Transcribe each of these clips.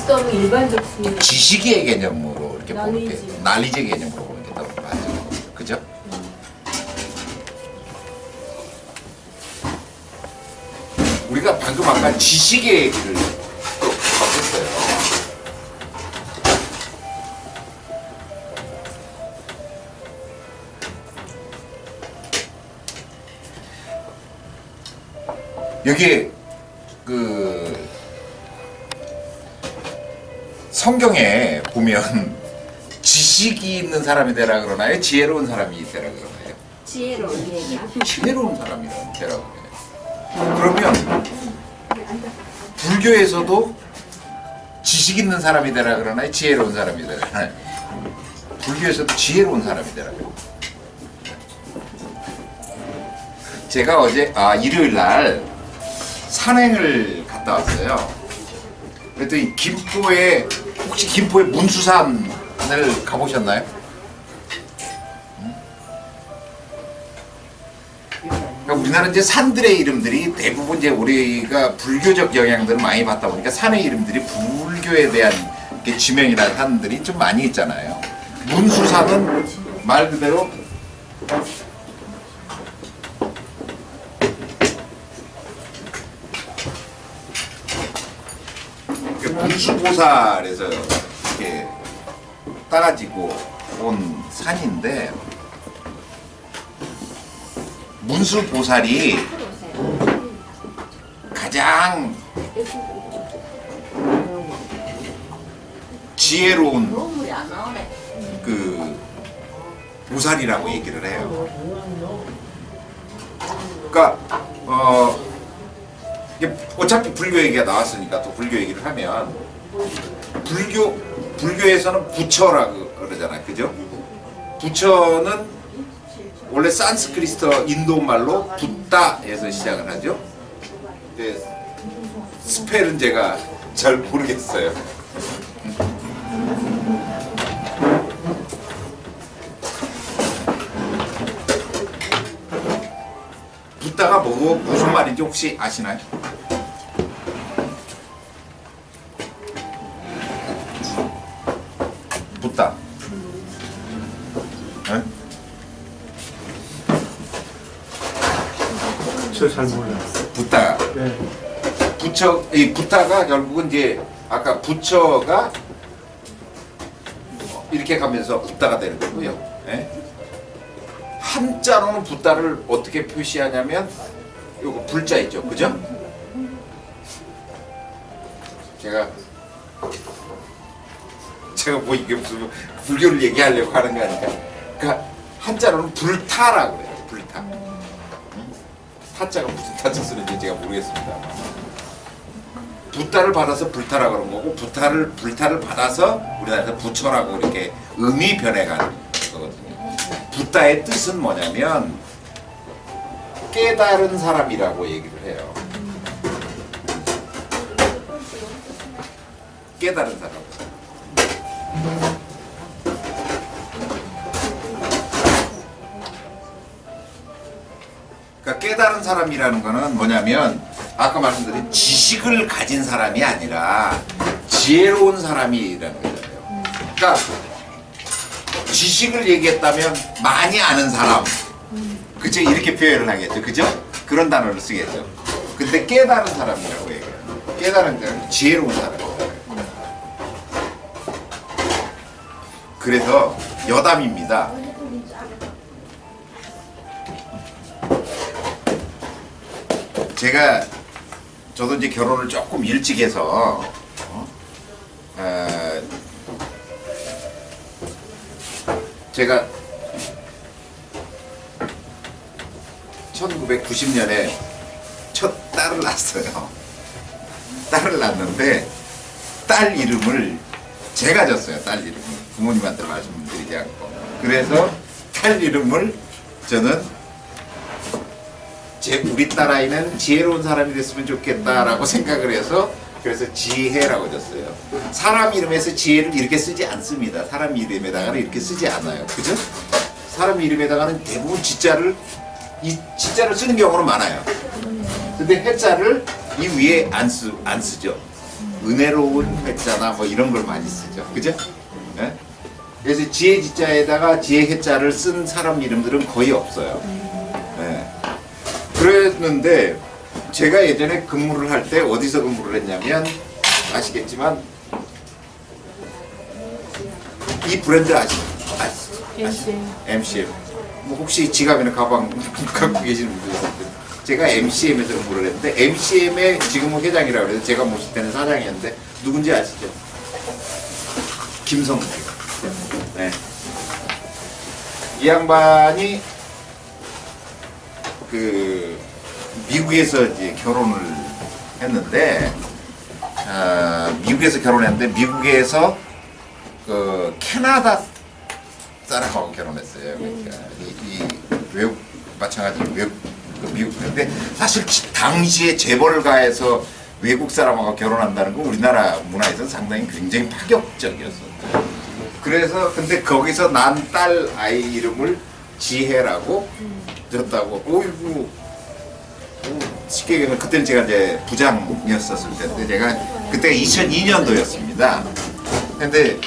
지식감은 일반적 수익. 지식의 개념으로 이렇게 보는 게 난리지. 난리제 개념으로 보는 게 더 맞죠. 그죠? 우리가 방금 아까 지식의 얘기를 또 했어요. 여기 그 성경에 보면 지식이 있는 사람이 되라 그러나요? 지혜로운 사람이 되라 그러나요? 지혜로운 얘기. 지혜로운 사람이 되라 그래요. 그러면 불교에서도 지식 있는 사람이 되라 그러나요? 지혜로운 사람이 되라 그러나요? 불교에서도 지혜로운 사람이 되라 그래요. 제가 어제 일요일 날 산행을 갔다 왔어요. 그랬더니 김포에 혹시 김포에 문수산을 가보셨나요? 그러니까 우리나라 이제 산들의 이름들이 대부분 이제 우리가 불교적 영향들을 많이 받다 보니까 산의 이름들이 불교에 대한 지명이라는 산들이 좀 많이 있잖아요. 문수산은 말 그대로 문수보살에서 이렇게 따가지고 온 산인데, 문수보살이 가장 지혜로운 그 보살이라고 얘기를 해요. 그러니까 어차피 불교 얘기가 나왔으니까 또 불교 얘기를 하면, 불교에서는 부처라고 그러잖아요. 그죠? 부처는 원래 산스크리트 인도 말로 붓다에서 시작을 하죠. 근데 스펠은 제가 잘 모르겠어요. 붓다가 무슨 말인지 혹시 아시나요? 붓다. 네? 저 잘 몰라요. 붓다. 네. 이 붓다가 결국은 이제 아까 부처가 이렇게 가면서 붓다가 되는 거고요. 네? 한자로는 붓다를 어떻게 표시하냐면 요거 불자 있죠, 그죠? 제가 뭐 이게 무슨 불교를 얘기하려고 하는 거 아니까. 그러니까 한자로는 불타라고 그래요. 불타. 타자가 무슨 타자 쓰는지 제가 모르겠습니다. 붓다를 받아서 불타라고 그런 거고, 불타를 받아서 우리나라에서 부처라고 이렇게 음이 변해가는 거거든요. 붓다의 뜻은 뭐냐면 깨달은 사람이라고 얘기를 해요. 깨달은 사람. 그러니까 깨달은 사람이라는 거는 뭐냐면, 아까 말씀드린 지식을 가진 사람이 아니라 지혜로운 사람이라는 거잖아요. 그러니까 지식을 얘기했다면 많이 아는 사람, 그죠? 이렇게 표현을 하겠죠, 그죠? 그런 단어를 쓰겠죠. 근데 깨달은 사람이라고 얘기해요. 깨달은 사람, 지혜로운 사람이잖아요. 그래서 여담입니다. 저도 이제 결혼을 조금 일찍 해서 제가 1990년에 첫 딸을 낳았어요. 딸을 낳았는데 딸 이름을 제가 졌어요. 딸 이름을 부모님한테 말씀드리지 않고. 그래서 딸 이름을 저는 우리 딸아이는 지혜로운 사람이 됐으면 좋겠다라고 생각을 해서, 그래서 지혜라고 졌어요. 사람 이름에서 지혜를 이렇게 쓰지 않습니다. 사람 이름에다가는 이렇게 쓰지 않아요. 그죠? 사람 이름에다가는 대부분 지자를 쓰는 경우는 많아요. 근데 해자를 이 위에 안 쓰죠. 은혜로운 회자나 뭐 이런 걸 많이 쓰죠. 그죠? 예? 그래서 지혜 지자에다가 지혜 해자를 쓴 사람 이름들은 거의 없어요. 예. 그랬는데 제가 예전에 근무를 할 때 어디서 근무를 했냐면 아시겠지만 이 브랜드 아시죠? MCM. 뭐 혹시 지갑이나 가방 갖고 계시는 분들 있을 텐데 제가 MCM에서 근무를 했는데 MCM의 지금은 회장이라고 그래서 제가 모실 때는 사장이었는데 누군지 아시죠? 김성수. 네. 이 양반이 그 미국에서 이제 결혼을 했는데 미국에서 결혼했는데 미국에서 그 캐나다 사람하고 결혼했어요. 그러니까 이 외국 마찬가지로 외국 미국 근데 사실 당시에 재벌을 가해서 외국 사람하고 결혼한다는 건 우리나라 문화에서는 상당히 굉장히 파격적이었었죠. 그래서 근데 거기서 난 딸 아이 이름을 지혜라고 줬다고. 오이구 쉽게 얘기하면 그때는 제가 이제 부장이었었을 때인데 제가 그때가 2002년도였습니다. 근데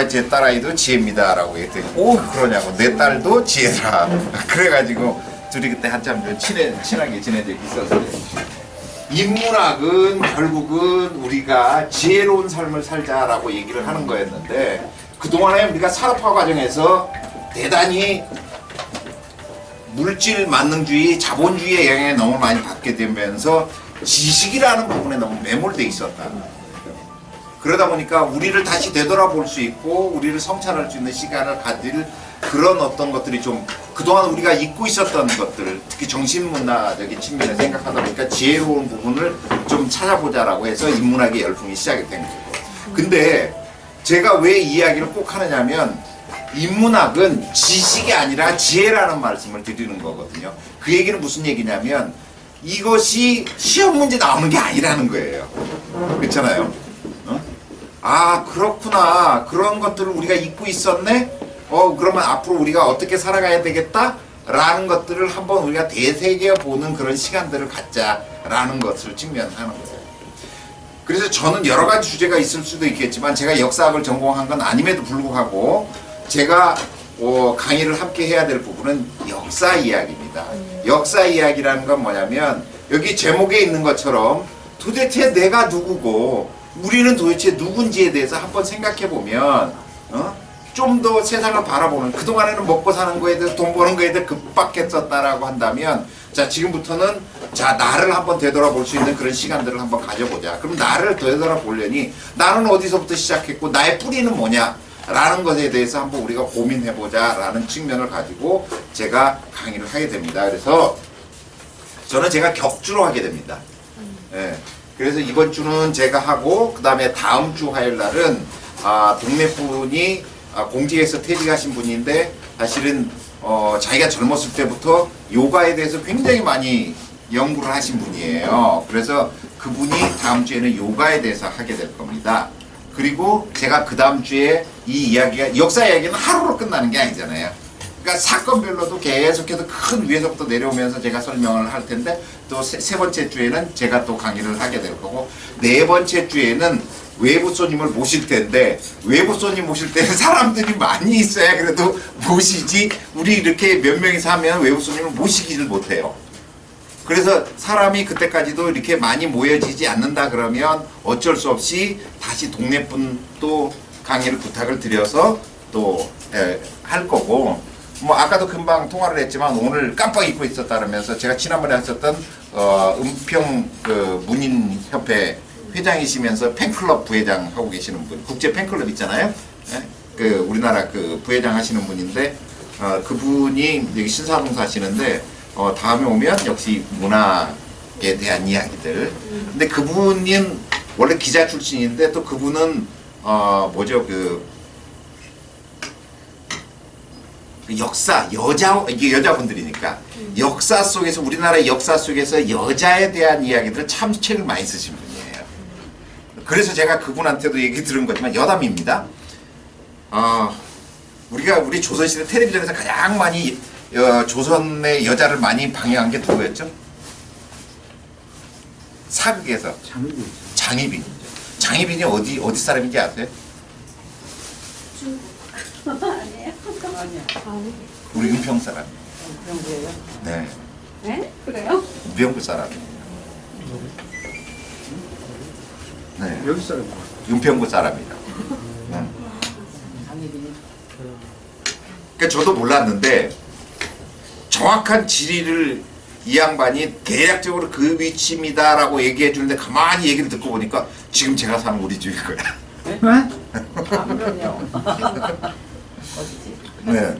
제 딸아이도 지혜입니다 라고 했더니 오 그러냐고 내 딸도 지혜라. 그래가지고 둘이 그때 한참 좀 친하게 지내져 있었어요. 인문학은 결국은 우리가 지혜로운 삶을 살자라고 얘기를 하는 거였는데 그동안에 우리가 산업화 과정에서 대단히 물질 만능주의, 자본주의의 영향에 너무 많이 받게 되면서 지식이라는 부분에 너무 매몰돼 있었다. 그러다 보니까 우리를 다시 되돌아볼 수 있고 우리를 성찰할 수 있는 시간을 가질 그런 어떤 것들이 좀 그동안 우리가 잊고 있었던 것들 특히 정신문화적인 측면에 생각하다 보니까 지혜로운 부분을 좀 찾아보자라고 해서 인문학의 열풍이 시작이 된 거고. 근데 제가 왜 이 이야기를 꼭 하느냐면 인문학은 지식이 아니라 지혜라는 말씀을 드리는 거거든요. 그 얘기는 무슨 얘기냐면 이것이 시험 문제 나오는 게 아니라는 거예요. 그렇잖아요. 아 그렇구나 그런 것들을 우리가 잊고 있었네. 그러면 앞으로 우리가 어떻게 살아가야 되겠다 라는 것들을 한번 우리가 되새겨 보는 그런 시간들을 갖자라는 것을 직면하는 거예요. 그래서 저는 여러 가지 주제가 있을 수도 있겠지만 제가 역사학을 전공한 건 아님에도 불구하고 제가 강의를 함께 해야 될 부분은 역사 이야기입니다. 역사 이야기라는 건 뭐냐면 여기 제목에 있는 것처럼 도대체 내가 누구고 우리는 도대체 누군지에 대해서 한번 생각해 보면 좀 더 세상을 바라보는 그동안에는 먹고 사는 거에 대해서 돈 버는 거에 대해서 급박했었다라고 한다면 자 지금부터는 자 나를 한번 되돌아볼 수 있는 그런 시간들을 한번 가져보자. 그럼 나를 되돌아보려니 나는 어디서부터 시작했고 나의 뿌리는 뭐냐 라는 것에 대해서 한번 우리가 고민해보자 라는 측면을 가지고 제가 강의를 하게 됩니다. 그래서 저는 제가 격주로 하게 됩니다. 예. 그래서 이번 주는 제가 하고 그 다음에 다음 주 화요일 날은 동네 분이 공직에서 퇴직하신 분인데 사실은 자기가 젊었을 때부터 요가에 대해서 굉장히 많이 연구를 하신 분이에요. 그래서 그분이 다음 주에는 요가에 대해서 하게 될 겁니다. 그리고 제가 그 다음 주에 이 이야기가 역사 이야기는 하루로 끝나는 게 아니잖아요. 그러니까 사건별로도 계속해서 큰 위에서부터 내려오면서 제가 설명을 할 텐데 또 세 번째 주에는 제가 또 강의를 하게 될 거고 네 번째 주에는 외부 손님을 모실 텐데 외부 손님 모실 때는 사람들이 많이 있어야 그래도 모시지 우리 이렇게 몇 명이서 하면 외부 손님을 모시기를 못해요. 그래서 사람이 그때까지도 이렇게 많이 모여지지 않는다 그러면 어쩔 수 없이 다시 동네분 또 강의를 부탁을 드려서 또 할 거고 뭐 아까도 금방 통화를 했지만 오늘 깜빡 잊고 있었다 그러면서 제가 지난번에 하셨던 은평 그 문인협회 회장이시면서 팬클럽 부회장 하고 계시는 분 국제 팬클럽 있잖아요. 예? 그 우리나라 그 부회장 하시는 분인데 그분이 여기 신사동 사시는데 다음에 오면 역시 문학에 대한 이야기들. 근데 그분은 원래 기자 출신인데 또 그분은 뭐죠 역사 이게 여자분들이니까 역사 속에서 우리나라의 역사 속에서 여자에 대한 이야기들 참 책을 많이 쓰신 분이에요. 그래서 제가 그분한테도 얘기 들은 거지만 여담입니다. 우리 조선시대 텔레비전에서 가장 많이 조선의 여자를 많이 방영한 게 누구였죠? 사극에서 장희빈. 장희빈이 어디 사람인지 아세요? 아니에요. 아니. 우리 은평 사람. 영구예요? 네, 네? 그래요? 은평구 사람이에요. 네, 여기 사람. 은평구 사람이다. 장희빈이. 그러니까 저도 몰랐는데 정확한 지리를 이 양반이 대략적으로 그 위치입니다라고 얘기해 주는데 가만히 얘기를 듣고 보니까 지금 제가 사는 우리 집일 거야. 네? 그럼요. 어디지? 네.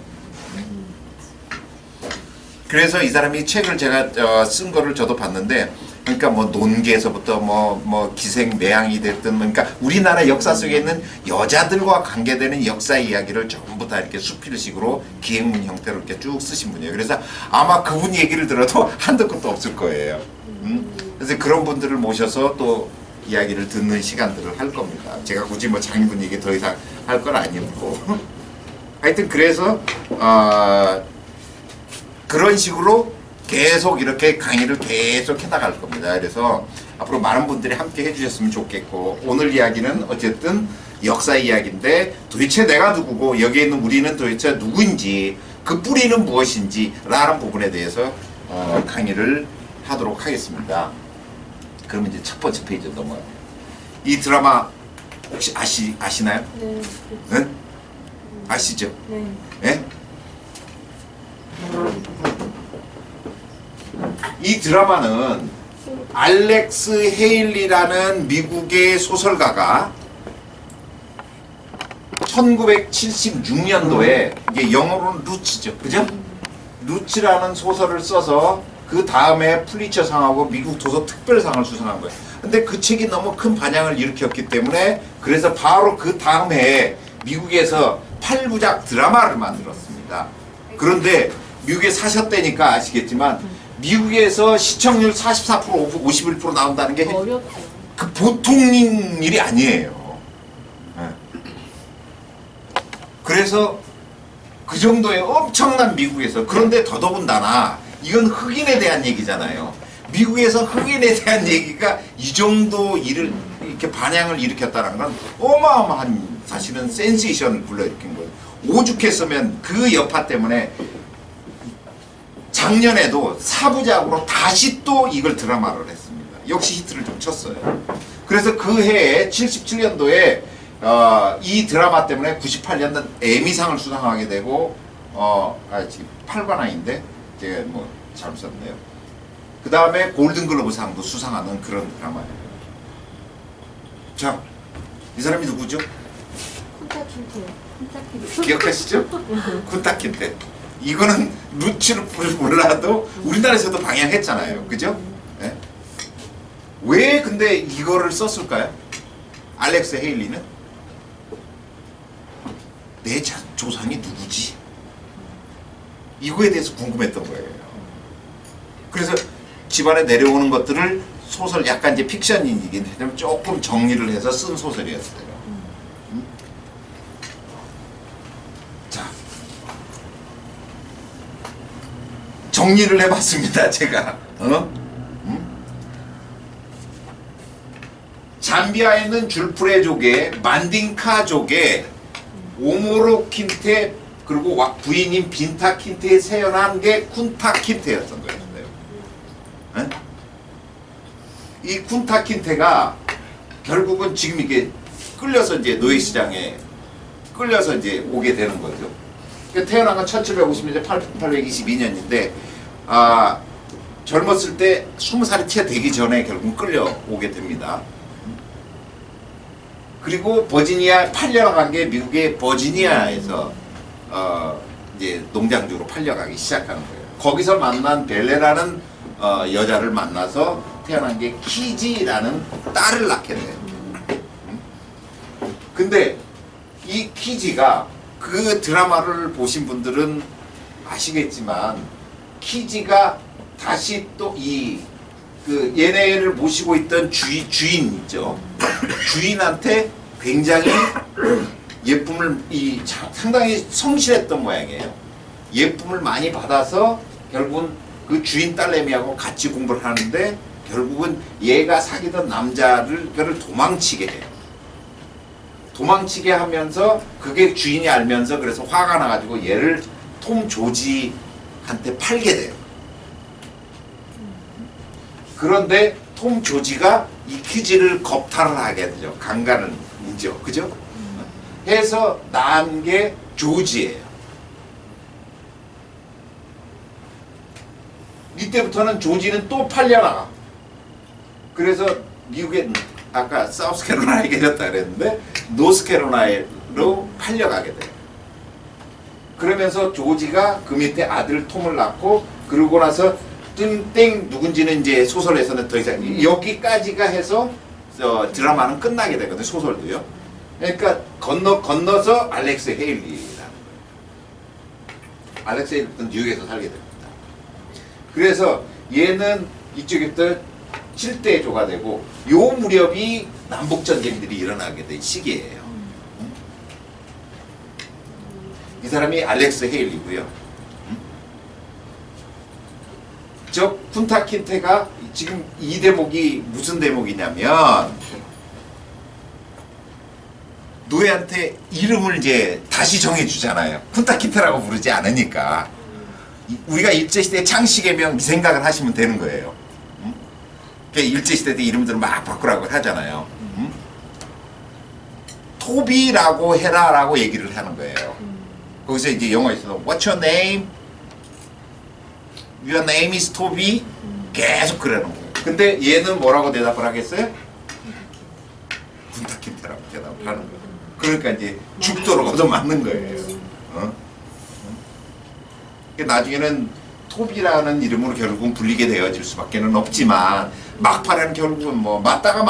그래서 이 사람이 책을 제가 쓴 거를 저도 봤는데, 그러니까 뭐 논계에서부터 뭐 기생 매양이 됐든, 그러니까 우리나라 역사 속에 있는 여자들과 관계되는 역사 이야기를 전부 다 이렇게 수필식으로 기행문 형태로 이렇게 쭉 쓰신 분이에요. 그래서 아마 그분 얘기를 들어도 한도 끝도 없을 거예요. 그래서 그런 분들을 모셔서 또 이야기를 듣는 시간들을 할 겁니다. 제가 굳이 뭐 장인분 얘기 더 이상 할 건 아니고. 하여튼 그래서 그런 식으로 계속 이렇게 강의를 계속 해나갈 겁니다. 그래서 앞으로 많은 분들이 함께 해주셨으면 좋겠고, 오늘 이야기는 어쨌든 역사 이야기인데 도대체 내가 누구고 여기에 있는 우리는 도대체 누구인지, 그 뿌리는 무엇인지 라는 부분에 대해서 강의를 하도록 하겠습니다. 그러면 이제 첫 번째 페이지 넘어가요. 이 드라마 혹시 아시나요? 네. 네? 아시죠? 네. 예? 이 드라마는 알렉스 헤일리라는 미국의 소설가가 1976년도에, 이게 영어로는 루츠죠, 그죠? 루츠라는 소설을 써서 그 다음에 플리처상하고 미국 도서 특별상을 수상한 거예요. 근데 그 책이 너무 큰 반향을 일으켰기 때문에, 그래서 바로 그 다음 해에 미국에서 8부작 드라마를 만들었습니다. 그런데 미국에 사셨다니까 아시겠지만 미국에서 시청률 44%, 51% 나온다는 게 어렵죠. 그 보통 일이 아니에요. 네. 그래서 그 정도의 엄청난 미국에서, 그런데 더더군다나 이건 흑인에 대한 얘기잖아요. 미국에서 흑인에 대한 얘기가 이 정도 일을 이렇게 반향을 일으켰다는 건 어마어마한, 사실은 센세이션을 불러일으킨 거예요. 오죽했으면 그 여파 때문에 작년에도 4부작으로 다시 또 이걸 드라마를 했습니다. 역시 히트를 좀 쳤어요. 그래서 그 해에 77년도에 이 드라마 때문에 98년도 에미상을 수상하게 되고, 지금 8관왕인데 제가 뭐 잘못 썼네요. 그 다음에 골든글로브상도 수상하는 그런 드라마예요. 자, 이 사람이 누구죠? 쿤타킨테요. 쿤타킨테. 기억하시죠? 쿤타킨테. 이거는 루츠를 몰라도 우리나라에서도 방영했잖아요. 그죠? 네? 왜 근데 이거를 썼을까요? 알렉스 헤일리는? 내 조상이 누구지? 이거에 대해서 궁금했던 거예요. 그래서 집안에 내려오는 것들을 소설, 약간 이제 픽션이긴 하지만 조금 정리를 해서 쓴 소설이었어요. 자, 정리를 해봤습니다, 제가. 잠비아에 있는 줄프레족의 만딩카족의 오모로 킨테, 그리고 부인인 빈타 킨테에 세연한 게 쿤타 킨테였던 거예요. 네? 이 쿤타 킨테가 결국은 지금 이게 끌려서 이제 노예시장에 끌려서 이제 오게 되는 거죠. 그러니까 태어난 건 1750년, 1822년인데, 젊었을 때 20살이 채 되기 전에 결국 끌려오게 됩니다. 그리고 버지니아 팔려간 게 미국의 버지니아에서 이제 농장주로 팔려가기 시작하는 거예요. 거기서 만난 벨레라는 여자를 만나서 태어난 게 키지라는 딸을 낳게 돼요. 근데 이 키지가, 그 드라마를 보신 분들은 아시겠지만, 키지가 다시 또 그 얘네를 모시고 있던 주인 있죠. 주인한테 굉장히 예쁨을, 상당히 성실했던 모양이에요. 예쁨을 많이 받아서 결국은 그 주인 딸내미하고 같이 공부를 하는데 결국은 얘가 사귀던 남자를 그를 도망치게 해요. 도망치게 하면서 그게 주인이 알면서 그래서 화가 나가지고 얘를 톰 조지한테 팔게 돼요. 그런데 톰 조지가 이 키즈를 겁탈을 하게 되죠. 강간을 인죠. 그죠? 해서 낳은 게 조지예요. 이때부터는 조지는 또 팔려나가. 그래서 미국에 아까 사우스캐롤라이나에 계셨다 그랬는데 노스캐롤라이나로 팔려가게 돼요. 그러면서 조지가 그 밑에 아들 톰을 낳고 그러고 나서 땡 누군지는 이제 소설에서는 더 이상 여기까지가 해서 드라마는 끝나게 되거든요. 소설도요. 그러니까 건너서 알렉스 헤일리라. 알렉스 헤일리는 뉴욕에서 살게 됩니다. 그래서 얘는 이쪽에부터 7대조가 되고 요 무렵이 남북전쟁들이 일어나게 된 시기예요. 이 사람이 알렉스 헤일리고요. 저 쿤타 킨테가 지금 이 대목이 무슨 대목이냐면 노예한테 이름을 이제 다시 정해주잖아요. 쿤타 킨테라고 부르지 않으니까. 우리가 일제시대 창씨개명 이 생각을 하시면 되는 거예요. 일제시대 때 이름들을 막 바꾸라고 하잖아요. 토비라고 해라라고 얘기를 하는 거예요. 거기서 이제 영어에서 What's your name? Your name is Toby? 계속 그러는 거예요. 근데 얘는 뭐라고 대답을 하겠어요? 군타킨테라고 대답을 하는 거예요. 그러니까 이제 죽도록 얻어맞는 거예요. 나중에는 토비라는 이름으로 결국은 불리게 되어질 수밖에 없지만 막판에는 결국은 뭐 맞다가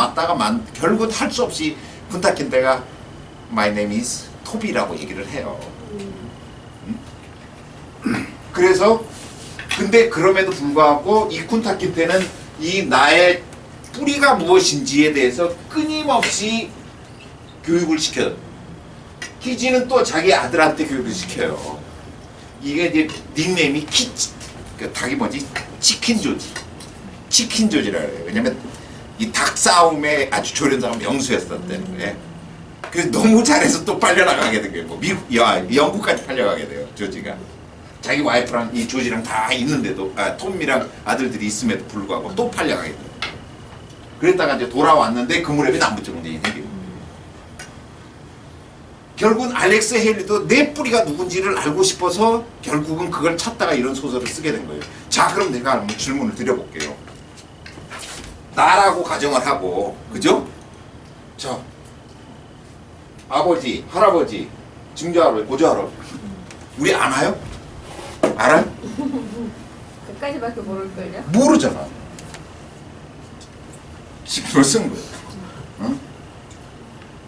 결국은 할 수 없이 군타킨테가 My name is 토비라고 얘기를 해요. 그래서 근데 그럼에도 불구하고 이 쿤타킨테는 이 나의 뿌리가 무엇인지에 대해서 끊임없이 교육을 시켜요. 키지는 또 자기 아들한테 교육을 시켜요. 이게 이제 닉네임이 그 닭이 뭐지? 치킨 조지라 그래요. 왜냐면 이 닭 싸움에 아주 조련사가 명수였었다는 거예요. 그래서 너무 잘해서 또 팔려나가게 된 거예요. 뭐 영국까지 팔려가게 돼요. 조지가. 자기 와이프랑 이 조지랑 다 있는데도 톰이랑 아들들이 있음에도 불구하고 또 팔려가게 돼요. 그랬다가 이제 돌아왔는데 그 무렵에 남북전쟁이 생깁니다. 결국은 알렉스 헤일리도 내 뿌리가 누군지를 알고 싶어서 결국은 그걸 찾다가 이런 소설을 쓰게 된 거예요. 자, 그럼 내가 한번 질문을 드려볼게요. 나라고 가정을 하고, 그죠? 자, 아버지, 할아버지, 증조할아버지, 고조할아버지, 우리 아나요? 알아요? 그까지밖에 모를걸요? 모르잖아. 시간을 쓴 거예요. 응?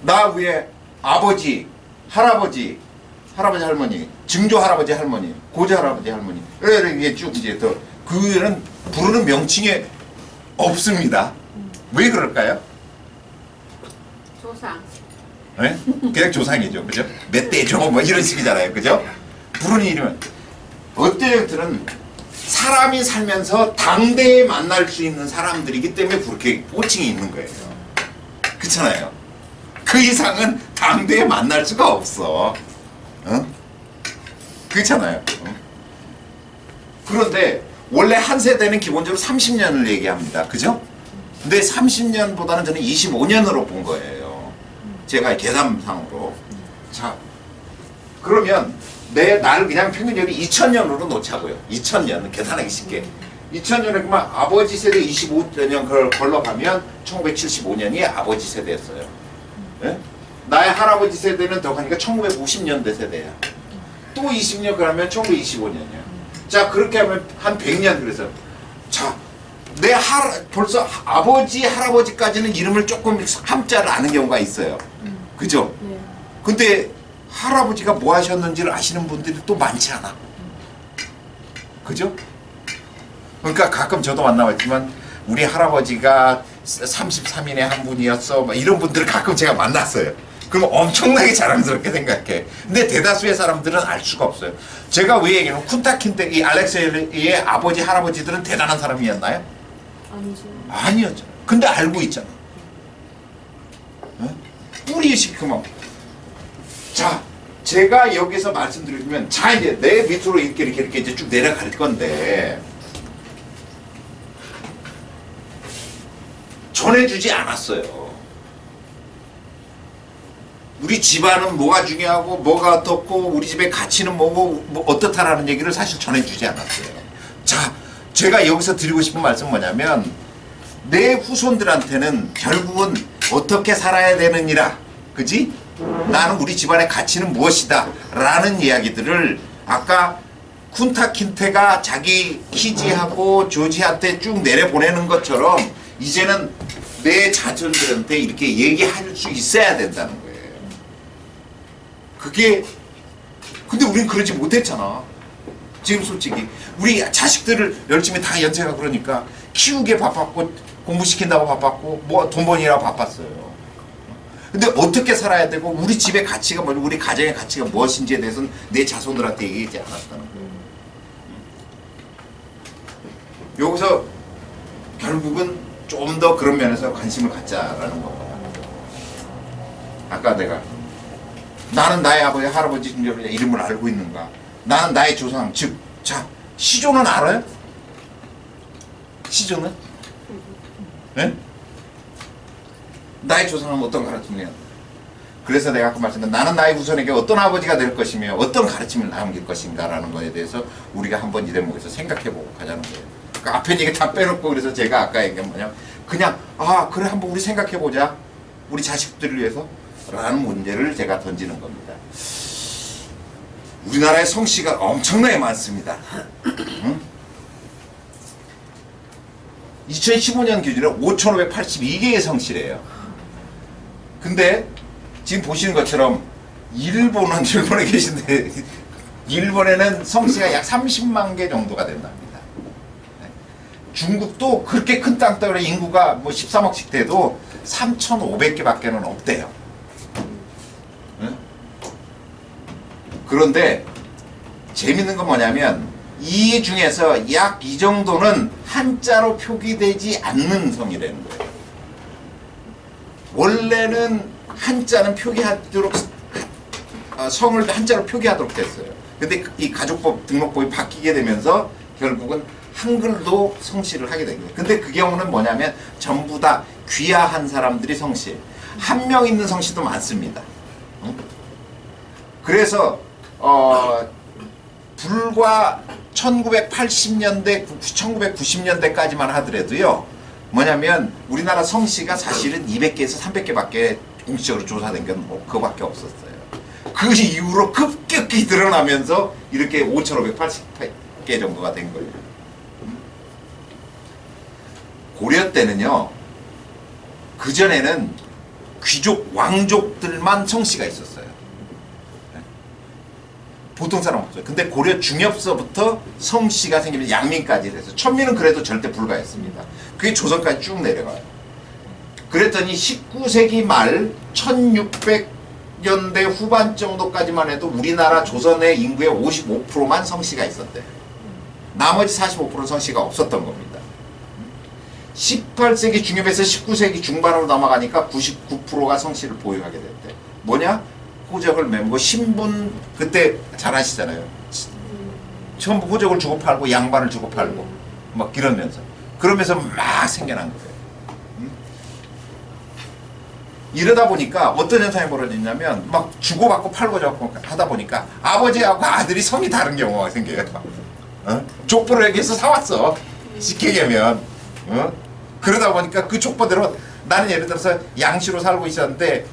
나 위에 아버지, 할아버지, 할머니, 증조 할아버지, 할머니, 고조 할아버지, 할머니, 이렇게 쭉 이제 더 그는 부르는 명칭에 없습니다. 왜 그럴까요? 조상. 네? 그냥 조상이죠, 그죠? 멧돼지 뭐 이런 식이잖아요, 그죠? 부르는 이름은 어때들은 사람이 살면서 당대에 만날 수 있는 사람들이기 때문에 그렇게 호칭이 있는 거예요. 그렇잖아요. 그 이상은 당대에 만날 수가 없어. 그렇잖아요. 그런데 원래 한 세대는 기본적으로 30년을 얘기합니다. 그죠? 근데 30년보다는 저는 25년으로 본 거예요. 제가 계산상으로. 자, 그러면 나를 그냥 평균적으로 2000년으로 놓자고요. 2000년 계산하기 쉽게. 2000년에 그만 아버지 세대 25년 그걸 걸러가면 1975년이 아버지 세대였어요. 네? 나의 할아버지 세대는 더 가니까 1950년대 세대야. 또 20년 그러면 1925년이야. 자, 그렇게 하면 한 100년 그래서 자, 벌써 아버지 할아버지까지는 이름을 조금 함자를 아는 경우가 있어요. 그죠? 네. 근데 할아버지가 뭐 하셨는지를 아시는 분들이 또 많지 않아. 그죠? 그러니까 가끔 저도 만나봤지만 우리 할아버지가 33인의 한 분이었어. 막 이런 분들을 가끔 제가 만났어요. 그럼 엄청나게 자랑스럽게 생각해. 근데 대다수의 사람들은 알 수가 없어요. 제가 왜 얘기하면 쿤타 킨테 이 알렉세이의 아버지 할아버지들은 대단한 사람이었나요? 아니죠. 아니었잖아. 근데 알고 있잖아. 어? 뿌리의식 그만. 자, 제가 여기서 말씀드리면, 자, 이제 내 밑으로 이렇게 이제 쭉 내려갈 건데, 전해주지 않았어요. 우리 집안은 뭐가 중요하고 뭐가 어떻고 우리 집의 가치는 뭐고 뭐 어떻다라는 얘기를 사실 전해주지 않았어요. 자, 제가 여기서 드리고 싶은 말씀은 뭐냐면 내 후손들한테는 결국은 어떻게 살아야 되느니라, 그지? 나는 우리 집안의 가치는 무엇이다 라는 이야기들을 아까 쿤타킨테가 자기 키지하고 조지한테 쭉 내려보내는 것처럼 이제는 내 자손들한테 이렇게 얘기할 수 있어야 된다는 거예요. 그게 근데 우린 그러지 못했잖아. 지금 솔직히 우리 자식들을 열심히 다 연세가 그러니까 키우기에 바빴고 공부시킨다고 바빴고 뭐 돈 버니라고 바빴어요. 근데 어떻게 살아야 되고 우리 집의 가치가 뭐지, 우리 가정의 가치가 무엇인지에 대해서는 내 자손들한테 얘기하지 않았다는 거예요. 여기서 결국은 좀 더 그런 면에서 관심을 갖자라는 겁니다. 아까 내가 나는 나의 아버지, 할아버지 이름을 알고 있는가? 나는 나의 조상, 즉, 자, 시조는 알아요? 시조는? 네? 나의 조상은 어떤 가르침이냐? 그래서 내가 아까 말씀드린 나는 나의 후손에게 어떤 아버지가 될 것이며 어떤 가르침을 남길 것인가라는 거에 대해서 우리가 한번 이 대목에서 생각해보고 가자는 거예요. 그러니까 앞에 얘기 다 빼놓고 그래서 제가 아까 얘기한 뭐냐면 그냥 그래 한번 우리 생각해보자. 우리 자식들을 위해서 라는 문제를 제가 던지는 겁니다. 우리나라의 성씨가 엄청나게 많습니다. 응? 2015년 기준으로 5,582개의 성씨래요. 근데 지금 보시는 것처럼 일본에 계신데 일본에는 성씨가 약 30만 개 정도가 된답니다. 중국도 그렇게 큰 땅덩어리 인구가 뭐 13억씩 돼도 3,500개밖에는 없대요. 응? 그런데 재밌는 건 뭐냐면 이 중에서 약 이 정도는 한자로 표기되지 않는 성이라는 거예요. 원래는 한자는 표기하도록 성을 한자로 표기하도록 됐어요. 근데 이 가족법 등록법이 바뀌게 되면서 결국은 한글도 성씨를 하게 된 거예요. 근데 그 경우는 뭐냐면 전부 다 귀화한 사람들이 성씨. 한 명 있는 성씨도 많습니다. 그래서 불과 1980년대, 1990년대까지만 하더라도요. 뭐냐면 우리나라 성씨가 사실은 200개에서 300개밖에 공식적으로 조사된 건 뭐 그거밖에 없었어요. 그 이후로 급격히 드러나면서 이렇게 5,580개 정도가 된 거예요. 고려 때는요. 그전에는 귀족, 왕족들만 성씨가 있었어요. 보통 사람 없어요. 근데 고려 중엽서부터 성씨가 생기면 양민까지 해서 천민은 그래도 절대 불가했습니다. 그게 조선까지 쭉 내려가요. 그랬더니 19세기 말 1600년대 후반 정도까지만 해도 우리나라 조선의 인구의 55%만 성씨가 있었대요. 나머지 45%는 성씨가 없었던 겁니다. 18세기 중엽에서 19세기 중반으로 넘어가니까 99%가 성씨를 보유하게 됐대. 뭐냐? 호적을 메모고 신분 그때 잘 아시잖아요. 전부 호적을 주고 팔고 양반을 주고 팔고 막 그러면서 막 생겨난 거예요. 이러다 보니까 어떤 현상이 벌어지냐면 막 주고받고 팔고 하다 보니까 아버지하고 아들이 성이 다른 경우가 생겨요. 족보를 얘기해서 사왔어. 쉽게 얘기하면 그러다 보니까 그 족보대로 나는 예를 들어서 양시로 살고 있었는데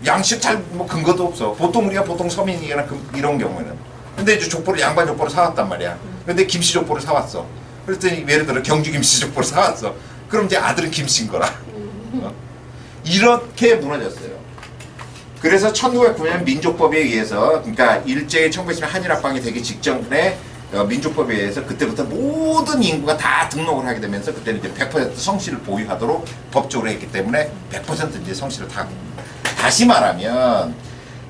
양식 잘 뭐 근거도 없어. 보통 우리가 서민이나 이런 경우에는. 근데 이제 족보를 양반 족보를 사왔단 말이야. 근데 김씨 족보를 사왔어. 그랬더니 예를 들어 경주 김씨 족보를 사왔어. 그럼 이제 아들은 김씨인 거라. 이렇게 무너졌어요. 그래서 1909년 민족법에 의해서 그러니까 일제히 1910년 한일합방이 되기 직전에 민족법에 의해서 그때부터 모든 인구가 다 등록을 하게 되면서 그때는 이제 100% 성씨를 보유하도록 법적으로 했기 때문에 100% 이제 성씨를 다. 다시 말하면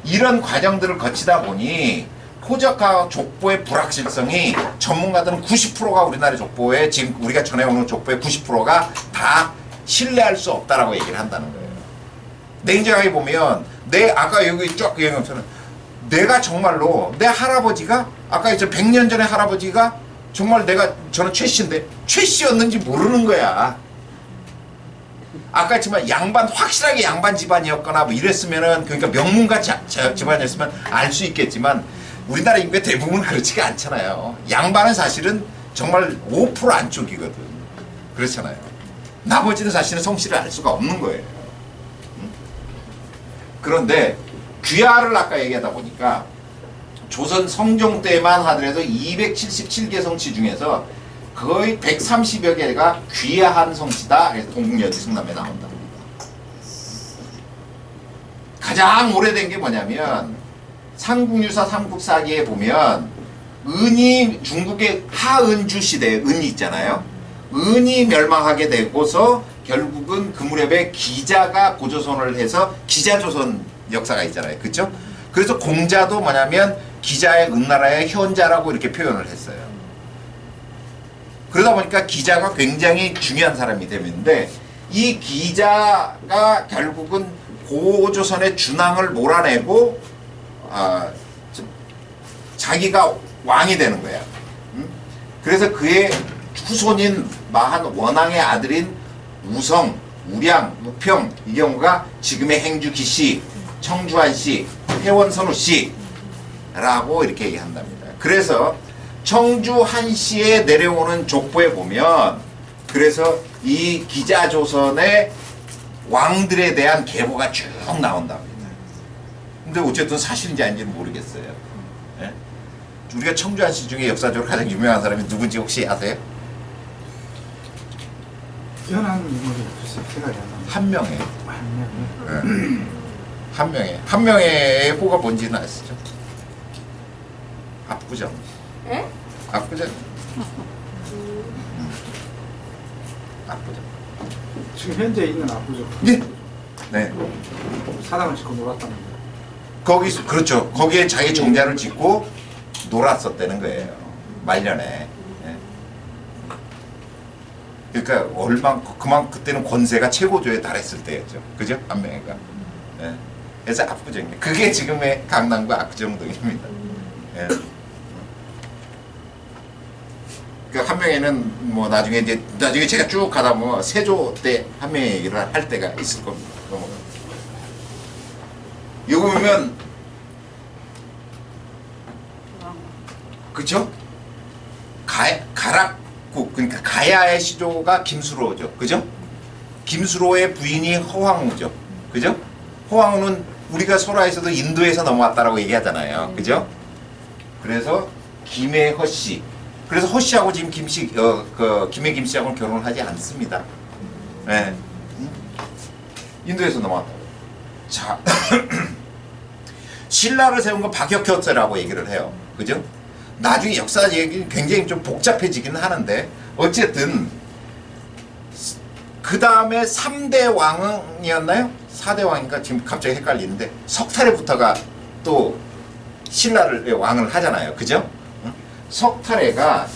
이런 과정들을 거치다 보니 호적과 족보의 불확실성이 전문가들은 90%가 우리나라 족보에 지금 우리가 전해오는 족보의 90%가 다 신뢰할 수 없다라고 얘기를 한다는 거예요. 냉정하게 보면 아까 여기 쫙 얘기한 것처럼 내가 정말로 내 할아버지가 아까 저 100년 전에 할아버지가 정말 저는 최씨인데 최씨였는지 모르는 거야. 아까 했지만 확실하게 양반 집안이었거나 뭐 이랬으면은 그러니까 명문가치 집안이었으면 알 수 있겠지만 우리나라 인구의 대부분은 그렇지가 않잖아요. 양반은 사실은 정말 5% 안쪽이거든. 그렇잖아요. 나머지는 사실은 성씨를 알 수가 없는 거예요. 그런데 귀하를 아까 얘기하다 보니까 조선 성종 때만 하더라도 277개 성씨 중에서 거의 130여 개가 귀한 성씨다. 그래서 동국여지 성남에 나온다. 가장 오래된 게 뭐냐면 삼국유사 삼국사기에 보면 은이 중국의 하은주 시대 은이 있잖아요. 은이 멸망하게 되고서 결국은 그 무렵에 기자가 고조선을 해서 기자조선 역사가 있잖아요. 그렇죠? 그래서 공자도 뭐냐면 기자의 은나라의 현자라고 이렇게 표현을 했어요. 그러다 보니까 기자가 굉장히 중요한 사람이 되는데 이 기자가 결국은 고조선의 준왕을 몰아내고 자기가 왕이 되는 거야. 그래서 그의 후손인 마한 원왕의 아들인 우성, 우량, 우평 이 경우가 지금의 행주기씨, 청주한씨, 회원선우씨라고 이렇게 얘기한답니다. 그래서 청주한씨에 내려오는 족보에 보면 그래서 이 기자조선의 왕들에 대한 계보가 쭉 나온답니다. 근데 어쨌든 사실인지 아닌지는 모르겠어요. 예? 우리가 청주한씨 중에 역사적으로 가장 유명한 사람이 누군지 혹시 아세요? 연한 인물이 글쎄 생각이 안 납니다. 한명회. 한명회. 한명회. 한명회의 호가 뭔지는 아시죠? 압구정. 에? 압구정. 압구정. 지금 현재 있는 압구정. 예. 네. 사당을 짓고 놀았답니다. 거기서 그렇죠. 거기에 자기 정자를 짓고 놀았었다는 거예요. 말년에. 예. 그러니까 그때는 권세가 최고조에 달했을 때였죠. 그죠? 한명회가. 예. 그래서 압구정이에요. 그게 지금의 강남과 압구정동입니다. 예. 그 한명회는 뭐 나중에 제가 쭉 가다 보면 세조 때 한명회 얘기를 할 때가 있을 겁니다. 이거 보면 그죠? 가락국 그러니까 가야의 시조가 김수로죠. 그죠? 김수로의 부인이 허황우죠. 그죠? 허황우는 우리가 설화에서도 인도에서 넘어왔다라고 얘기하잖아요. 그죠? 그래서 김의 허씨. 그래서 허씨하고 지금 김의 김씨하고는 결혼을 하지 않습니다. 네. 인도에서 넘어왔다고. 자, 신라를 세운 건 박혁효서라고 얘기를 해요. 그죠? 나중에 역사 얘기는 굉장히 좀 복잡해지기는 하는데 어쨌든 그 다음에 3대 왕이었나요? 4대 왕인가? 지금 갑자기 헷갈리는데 석탈해부터가 또 신라를 왕을 하잖아요. 그죠? 석탈해가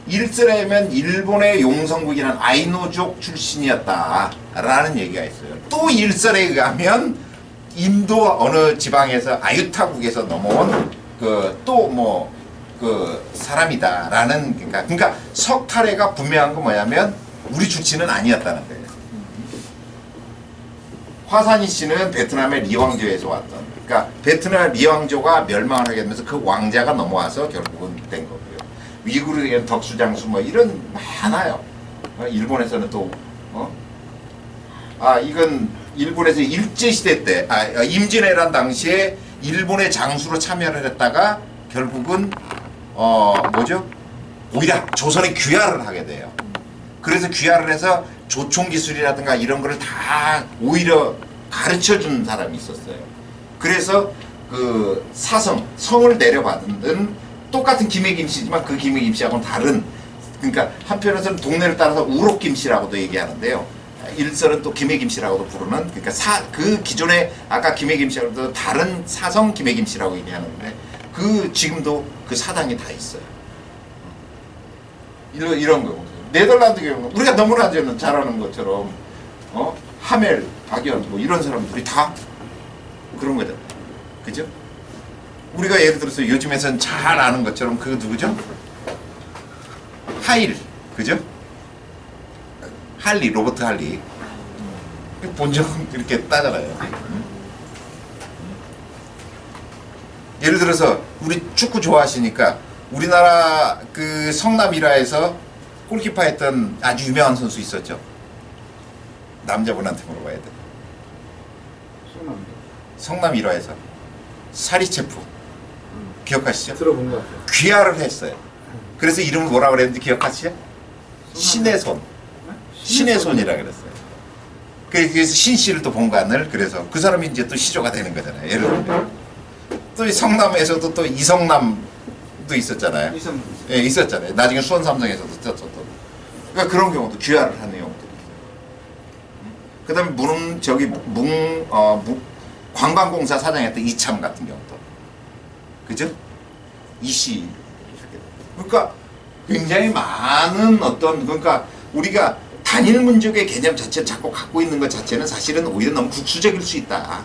일설에면 일본의 용성국이라는 아이누족 출신이었다라는 얘기가 있어요. 또 일설에 의하면 인도 어느 지방에서 아유타국에서 넘어온 그 사람이다라는 그러니까 석탈해가 분명한 건 뭐냐면 우리 출신은 아니었다는 거예요. 화산이 씨는 베트남의 리왕조에서 왔던 그러니까 베트남 리왕조가 멸망을 하게 되면서 그 왕자가 넘어와서 결국은 된 거고요. 위구르에는 덕수장수 뭐 이런 많아요. 일본에서는 또 이건 일본에서 일제시대 때 임진왜란 당시에 일본의 장수로 참여를 했다가 결국은 오히려 조선에 귀화를 하게 돼요. 그래서 귀화를 해서 조총기술이라든가 이런 거를 다 오히려 가르쳐준 사람이 있었어요. 그래서 그 성을 내려받은 똑같은 김해김씨지만 그 김해김씨하고는 다른 그러니까 한편에서는 동네를 따라서 우록김씨라고도 얘기하는데요. 일설은 또 김해김씨라고도 부르는 그러니까 그 기존에 아까 김해김씨하고도 다른 사성 김해김씨라고 얘기하는데 지금도 그 사당이 다 있어요. 이런 거. 네덜란드 경우 우리가 너무나 잘 아는 것처럼 하멜, 박연 뭐 이런 사람들이 다 그런 거잖아요. 그죠? 우리가 예를 들어서 요즘에선 잘 아는 것처럼 그 누구죠? 하일, 그죠? 할리, 로버트 할리. 본적 이렇게 따잖아요. 예를 들어서 우리 축구 좋아하시니까 우리나라 그 성남 일화에서 골키퍼 했던 아주 유명한 선수 있었죠. 남자분한테 물어봐야 돼. 성남 일화에서 사리체프 기억하시죠? 들어본 것 같아요. 귀화를 했어요. 그래서 이름을 뭐라 그랬는지 기억하시죠? 신의 손. 신의 손이라 그랬어요. 그래서 신씨를 또 본관을 그래서 그 사람이 이제 또 시조가 되는 거잖아요. 예를 들면 또 성남에서도 또 이성남도 있었잖아요. 예, 있었잖아요. 나중에 수원 삼성에서도 썼었던. 그러니까 그런 경우도 귀화를 한 내용들이 있어요. 그다음에 관광공사 사장했던 이참 같은 경우도 그죠? 이씨. 그러니까 굉장히 많은 어떤 그러니까 우리가 단일 민족의 개념 자체를 자꾸 갖고 있는 것 자체는 사실은 오히려 너무 국수적일 수 있다.